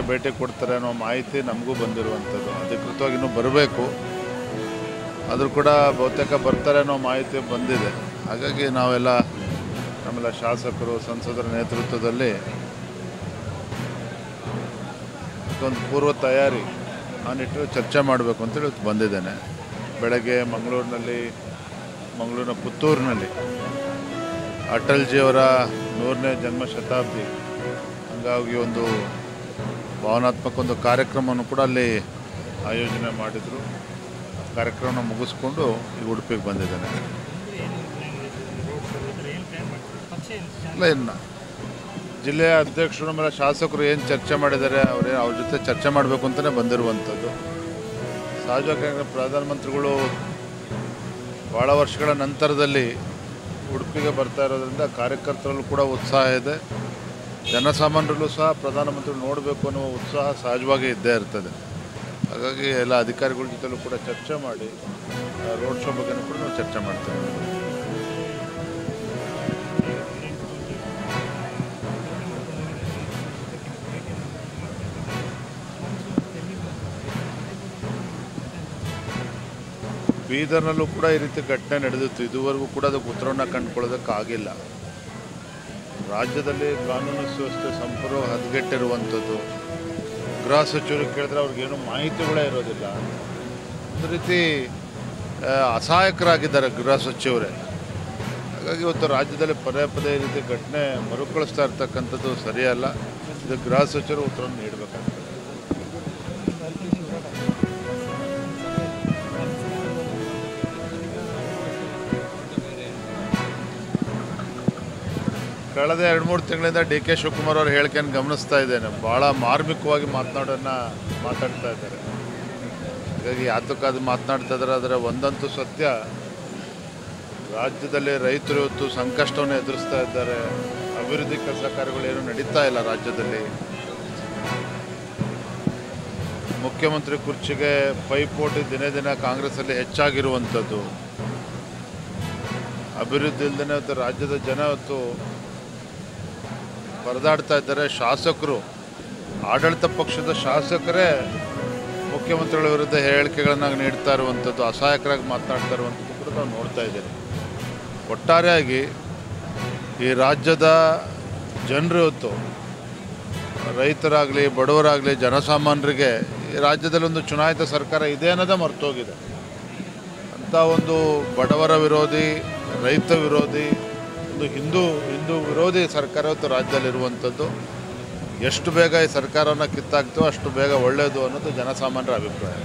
ಭೇಟಿ ಕೊಡ್ತಾರೆ ಅನ್ನೋ ಮಾಹಿತಿ ನಮಗೂ ಬಂದಿರುವಂಥದ್ದು. ಅಧಿಕೃತವಾಗಿ ಇನ್ನೂ ಬರಬೇಕು, ಆದರೂ ಕೂಡ ಬಹುತೇಕ ಬರ್ತಾರೆ ಅನ್ನೋ ಮಾಹಿತಿ ಬಂದಿದೆ. ಹಾಗಾಗಿ ನಮ್ಮೆಲ್ಲ ಶಾಸಕರು, ಸಂಸದರ ನೇತೃತ್ವದಲ್ಲಿ ಒಂದು ಪೂರ್ವ ತಯಾರಿ ಆ ನಿಟ್ಟಿನಲ್ಲಿ ಚರ್ಚೆ ಮಾಡಬೇಕು ಅಂತೇಳಿ ಬಂದಿದ್ದೇನೆ. ಬೆಳಗ್ಗೆ ಮಂಗಳೂರಿನ ಪುತ್ತೂರಿನಲ್ಲಿ ಅಟಲ್ಜಿಯವರ 100ನೇ ಜನ್ಮ ಶತಾಬ್ದಿ ಹಂಗಾಗಿ ಒಂದು ಭಾವನಾತ್ಮಕ ಒಂದು ಕಾರ್ಯಕ್ರಮವನ್ನು ಕೂಡ ಅಲ್ಲಿ ಆಯೋಜನೆ ಮಾಡಿದರು. ಕಾರ್ಯಕ್ರಮನ ಮುಗಿಸ್ಕೊಂಡು ಈಗ ಉಡುಪಿಗೆ ಬಂದಿದ್ದೇನೆ. ಇನ್ನು ಜಿಲ್ಲೆಯ ಅಧ್ಯಕ್ಷರು ಮೇಲೆ ಶಾಸಕರು ಏನು ಚರ್ಚೆ ಮಾಡಿದ್ದಾರೆ, ಅವ್ರ ಜೊತೆ ಚರ್ಚೆ ಮಾಡಬೇಕು ಅಂತಲೇ ಬಂದಿರುವಂಥದ್ದು. ಸಹಜವಾಗಿ ಪ್ರಧಾನಮಂತ್ರಿಗಳು ಭಾಳ ವರ್ಷಗಳ ನಂತರದಲ್ಲಿ ಉಡುಪಿಗೆ ಬರ್ತಾ ಇರೋದ್ರಿಂದ ಕಾರ್ಯಕರ್ತರಲ್ಲೂ ಕೂಡ ಉತ್ಸಾಹ ಇದೆ. ಜನಸಾಮಾನ್ಯರಲ್ಲೂ ಸಹ ಪ್ರಧಾನಮಂತ್ರಿ ನೋಡಬೇಕು ಅನ್ನುವ ಉತ್ಸಾಹ ಸಹಜವಾಗಿ ಇದ್ದೇ ಇರ್ತದೆ. ಹಾಗಾಗಿ ಎಲ್ಲ ಅಧಿಕಾರಿಗಳ ಜೊತೆಲೂ ಕೂಡ ಚರ್ಚೆ ಮಾಡಿ ರೋಡ್ ಶೋ ಬಗ್ಗೆ ಕೂಡ ನಾವು ಚರ್ಚೆ ಮಾಡ್ತೇವೆ. ಬೀದರ್ನಲ್ಲೂ ಕೂಡ ಈ ರೀತಿ ಘಟನೆ ನಡೆದಿತ್ತು. ಇದುವರೆಗೂ ಕೂಡ ಅದಕ್ಕೆ ಉತ್ತರವನ್ನು ಕಂಡುಕೊಳ್ಳೋದಕ್ಕಾಗಿಲ್ಲ. ರಾಜ್ಯದಲ್ಲಿ ಕಾನೂನು ಸುವ್ಯವಸ್ಥೆ ಸಂಪೂರ್ಣ ಹದಗೆಟ್ಟಿರುವಂಥದ್ದು. ಗೃಹ ಸಚಿವರು ಕೇಳಿದ್ರೆ ಅವ್ರಿಗೇನು ಮಾಹಿತಿಗಳೇ ಇರೋದಿಲ್ಲ. ಒಂದು ರೀತಿ ಅಸಹಾಯಕರಾಗಿದ್ದಾರೆ ಗೃಹ ಸಚಿವರೇ. ಹಾಗಾಗಿ ಇವತ್ತು ರಾಜ್ಯದಲ್ಲಿ ಪದೇ ಈ ರೀತಿ ಘಟನೆ ಮರುಕಳಿಸ್ತಾ ಇರ್ತಕ್ಕಂಥದ್ದು ಸರಿಯಲ್ಲ. ಇದು ಗೃಹ ಸಚಿವರು ಉತ್ತರವನ್ನು ನೀಡಬೇಕಾಗ್ತದೆ. ಕಳೆದ 2-3 ತಿಂಗಳಿಂದ ಡಿ.ಕೆ. ಶಿವಕುಮಾರ್ ಅವ್ರ ಹೇಳಿಕೆಯನ್ನು ಗಮನಿಸ್ತಾ ಇದ್ದೇನೆ. ಭಾಳ ಮಾರ್ಮಿಕವಾಗಿ ಮಾತಾಡ್ತಾ ಇದ್ದಾರೆ. ಹಾಗಾಗಿ ಯಾತಕ್ಕಾದ್ರು ಮಾತನಾಡ್ತಾ ಇದ್ದಾರೆ. ಆದರೆ ಒಂದಂತೂ ಸತ್ಯ, ರಾಜ್ಯದಲ್ಲಿ ರೈತರು ಇವತ್ತು ಸಂಕಷ್ಟವನ್ನು ಎದುರಿಸ್ತಾ ಇದ್ದಾರೆ. ಅಭಿವೃದ್ಧಿ ಕೆಲಸ ಕಾರ್ಯಗಳೇನು ನಡೀತಾ ಇಲ್ಲ ರಾಜ್ಯದಲ್ಲಿ. ಮುಖ್ಯಮಂತ್ರಿ ಕುರ್ಚಿಗೆ ಪೈಪೋಟಿ ದಿನೇ ಕಾಂಗ್ರೆಸ್ಸಲ್ಲಿ ಹೆಚ್ಚಾಗಿರುವಂಥದ್ದು. ಅಭಿವೃದ್ಧಿ ಇಲ್ಲದೇ ಇವತ್ತು ರಾಜ್ಯದ ಜನ ಇವತ್ತು ಪರದಾಡ್ತಾ ಇದ್ದಾರೆ. ಶಾಸಕರು, ಆಡಳಿತ ಪಕ್ಷದ ಶಾಸಕರೇ ಮುಖ್ಯಮಂತ್ರಿಗಳ ವಿರುದ್ಧ ಹೇಳಿಕೆಗಳನ್ನು ನೀಡ್ತಾ ಇರುವಂಥದ್ದು, ಅಸಹಾಯಕರಾಗಿ ಮಾತನಾಡ್ತಾ ಇರುವಂಥದ್ದು ಕೂಡ ನಾವು ನೋಡ್ತಾ ಇದ್ದೇವೆ. ಒಟ್ಟಾರೆಯಾಗಿ ಈ ರಾಜ್ಯದ ಜನರು ಇವತ್ತು ರೈತರಾಗಲಿ, ಬಡವರಾಗಲಿ, ಜನಸಾಮಾನ್ಯರಿಗೆ ಈ ರಾಜ್ಯದಲ್ಲಿ ಒಂದು ಚುನಾಯಿತ ಸರ್ಕಾರ ಇದೆ ಅನ್ನೋದೇ ಮರ್ತೋಗಿದೆ. ಅಂಥ ಒಂದು ಬಡವರ ವಿರೋಧಿ, ರೈತ ವಿರೋಧಿ, ಒಂದು ಹಿಂದೂ ವಿರೋಧಿ ಸರ್ಕಾರ ಇವತ್ತು ರಾಜ್ಯದಲ್ಲಿರುವಂಥದ್ದು. ಎಷ್ಟು ಬೇಗ ಈ ಸರ್ಕಾರವನ್ನು ಕಿತ್ತಾಕ್ತೀವೋ ಅಷ್ಟು ಬೇಗ ಒಳ್ಳೆಯದು ಅನ್ನೋದು ಜನಸಾಮಾನ್ಯರ ಅಭಿಪ್ರಾಯ.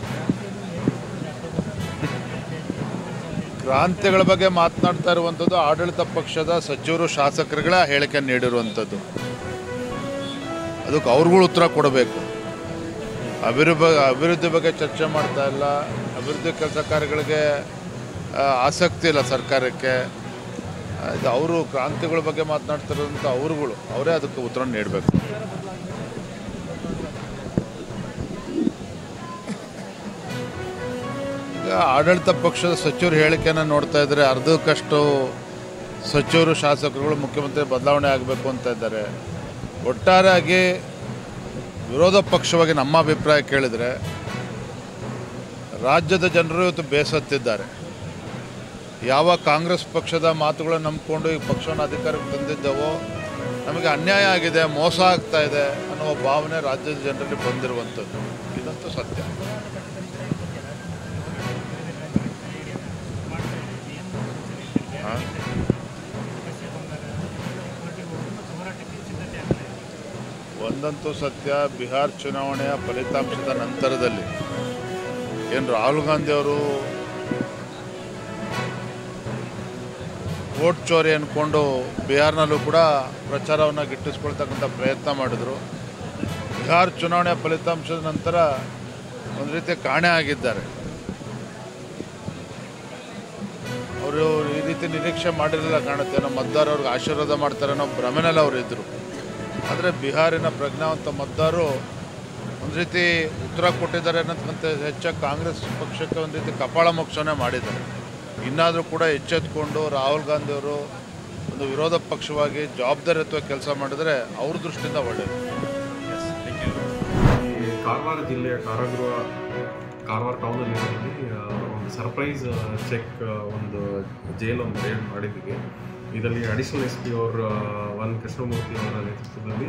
ಕ್ರಾಂತಿಗಳ ಬಗ್ಗೆ ಮಾತನಾಡ್ತಾ ಇರುವಂಥದ್ದು ಆಡಳಿತ ಪಕ್ಷದ ಸಚಿವರು, ಶಾಸಕರುಗಳೇ ಹೇಳಿಕೆ ನೀಡಿರುವಂಥದ್ದು. ಅದಕ್ಕೆ ಅವ್ರುಗಳು ಉತ್ತರ ಕೊಡಬೇಕು. ಅಭಿವೃದ್ಧಿ ಬಗ್ಗೆ ಚರ್ಚೆ ಮಾಡ್ತಾ ಇಲ್ಲ. ಅಭಿವೃದ್ಧಿ ಕೆಲಸ ಕಾರ್ಯಗಳಿಗೆ ಆಸಕ್ತಿ ಇಲ್ಲ ಸರ್ಕಾರಕ್ಕೆ. ಇದು ಅವರು ಕ್ರಾಂತಿಗಳ ಬಗ್ಗೆ ಮಾತನಾಡ್ತಿರೋಂಥ ಅವರೇ ಅದಕ್ಕೆ ಉತ್ತರ ನೀಡಬೇಕು. ಈಗ ಆಡಳಿತ ಪಕ್ಷದ ಸಚಿವರು ಹೇಳಿಕೆಯನ್ನು ನೋಡ್ತಾ ಇದ್ದಾರೆ. ಅರ್ಧಕ್ಕಷ್ಟು ಸಚಿವರು, ಶಾಸಕರುಗಳು ಮುಖ್ಯಮಂತ್ರಿ ಬದಲಾವಣೆ ಆಗಬೇಕು ಅಂತ ಇದ್ದಾರೆ. ಒಟ್ಟಾರೆಯಾಗಿ ವಿರೋಧ ಪಕ್ಷವಾಗಿ ನಮ್ಮ ಅಭಿಪ್ರಾಯ ಕೇಳಿದರೆ ರಾಜ್ಯದ ಜನರು ಇವತ್ತು ಬೇಸತ್ತಿದ್ದಾರೆ. ಯಾವ ಕಾಂಗ್ರೆಸ್ ಪಕ್ಷದ ಮಾತುಗಳನ್ನು ನಂಬಿಕೊಂಡು ಈ ಪಕ್ಷವನ್ನು ಅಧಿಕಾರಕ್ಕೆ ತಂದಿದ್ದವೋ ನಮಗೆ ಅನ್ಯಾಯ ಆಗಿದೆ, ಮೋಸ ಆಗ್ತಾ ಇದೆ ಅನ್ನುವ ಭಾವನೆ ರಾಜ್ಯದ ಜನರಲ್ಲಿ ಬಂದಿರುವಂಥದ್ದು. ಇದಂತೂ ಸತ್ಯ. ಒಂದಂತೂ ಸತ್ಯ, ಬಿಹಾರ್ ಚುನಾವಣೆಯ ಫಲಿತಾಂಶದ ನಂತರದಲ್ಲಿ ಏನು ರಾಹುಲ್ ಗಾಂಧಿ ಅವರು ವೋಟ್ ಚೋರಿ ಅಂದ್ಕೊಂಡು ಬಿಹಾರ್ನಲ್ಲೂ ಕೂಡ ಪ್ರಚಾರವನ್ನು ಗಿಟ್ಟಿಸ್ಕೊಳ್ತಕ್ಕಂಥ ಪ್ರಯತ್ನ ಮಾಡಿದರು. ಬಿಹಾರ್ ಚುನಾವಣೆಯ ಫಲಿತಾಂಶದ ನಂತರ ಒಂದು ರೀತಿ ಕಾಣೆ ಆಗಿದ್ದಾರೆ. ಅವರು ಈ ರೀತಿ ನಿರೀಕ್ಷೆ ಮಾಡಿರಲಿಲ್ಲ ಕಾಣುತ್ತೆ. ನಮ್ಮ ಮತದಾರರು ಅವ್ರಿಗೆ ಆಶೀರ್ವಾದ ಮಾಡ್ತಾರೆ ಅನ್ನೋ ಭ್ರಮೆನಲ್ಲಿ ಅವರು ಇದ್ದರು. ಆದರೆ ಬಿಹಾರಿನ ಪ್ರಜ್ಞಾವಂತ ಮತದಾರರು ಒಂದು ರೀತಿ ಉತ್ತರ ಕೊಟ್ಟಿದ್ದಾರೆ ಅನ್ನೋದಕ್ಕಿಂತ ಹೆಚ್ಚಾಗಿ ಕಾಂಗ್ರೆಸ್ ಪಕ್ಷಕ್ಕೆ ಒಂದು ರೀತಿ ಕಪಾಳ ಮೋಕ್ಷನೇ ಮಾಡಿದ್ದಾರೆ. ಇನ್ನಾದರೂ ಕೂಡ ಎಚ್ಚೆತ್ಕೊಂಡು ರಾಹುಲ್ ಗಾಂಧಿ ಅವರು ಒಂದು ವಿರೋಧ ಪಕ್ಷವಾಗಿ ಜವಾಬ್ದಾರಿಯುತ ಕೆಲಸ ಮಾಡಿದರೆ ಅವ್ರ ದೃಷ್ಟಿಯಿಂದ ಒಳ್ಳೆಯದು. ಕಾರವಾರ ಜಿಲ್ಲೆಯ ಕಾರವಾರ ಟೌನಲ್ಲಿ ಒಂದು ಸರ್ಪ್ರೈಸ್ ಚೆಕ್ ಒಂದು ಜೈಲೊಂದು ರೇಡ್ ಮಾಡಿದ್ದೀವಿ. ಇದರಲ್ಲಿ ಅಡಿಷನಲ್ SP ಅವರು ಕೃಷ್ಣಮೂರ್ತಿ ಅವರ ನೇತೃತ್ವದಲ್ಲಿ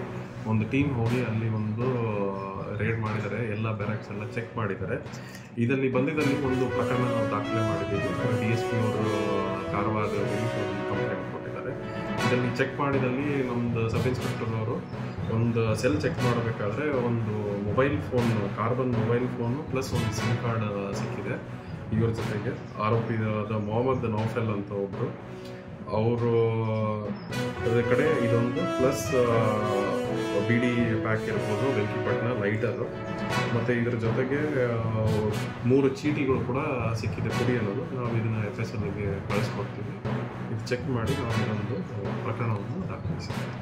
ಒಂದು ಟೀಮ್ ಹೋಗಿ ಅಲ್ಲಿ ಒಂದು ರೇಡ್ ಮಾಡಿದ್ದಾರೆ. ಎಲ್ಲ ಬ್ಯಾರಕ್ಸ್ ಎಲ್ಲ ಚೆಕ್ ಮಾಡಿದ್ದಾರೆ. ಇದರಲ್ಲಿ ಬಂದಿದ್ದಲ್ಲಿ ಒಂದು ಪ್ರಕರಣ ನಾವು ದಾಖಲೆ ಮಾಡಿದ್ದೀವಿ. DSP ಅವರು ಕಾರವಾರ ಕಂಪ್ಲೇಂಟ್ ಕೊಟ್ಟಿದ್ದಾರೆ. ಇದರಲ್ಲಿ ಚೆಕ್ ಮಾಡಿದಲ್ಲಿ ನಮ್ಮದು ಸಬ್ ಇನ್ಸ್ಪೆಕ್ಟರ್ ಅವರು ಒಂದು ಸೆಲ್ ಚೆಕ್ ಮಾಡಬೇಕಾದ್ರೆ ಒಂದು mobile phone, carbon mobile phone plus ಒಂದು SIM ಕಾರ್ಡ್ ಸಿಕ್ಕಿದೆ. ಇವ್ರ ಜೊತೆಗೆ ಆರೋಪಿಯಾದ ಮೊಹಮ್ಮದ್ ನೌಫೆಲ್ ಅಂತ ಒಬ್ಬರು, ಅವರು ಅದೇ ಕಡೆ ಇದೊಂದು ಪ್ಲಸ್ ಬಿಡಿ ಪ್ಯಾಕ್ ಇರ್ಬೋದು, ಬೆಂಕಿಪಟ್ಟಣ ಲೈಟರು, ಮತ್ತು ಇದರ ಜೊತೆಗೆ 3 ಚೀಟಿಗಳು ಕೂಡ ಸಿಕ್ಕಿದೆ ಪುಡಿ ಅನ್ನೋದು. ನಾವು ಇದನ್ನು FSLಗೆ ಕಳಿಸ್ಕೊಡ್ತೀವಿ. ಇದು ಚೆಕ್ ಮಾಡಿ ನಾವು ಇದೊಂದು ಪ್ರಕರಣವನ್ನು ದಾಖಲಿಸಿದ್ದೀವಿ.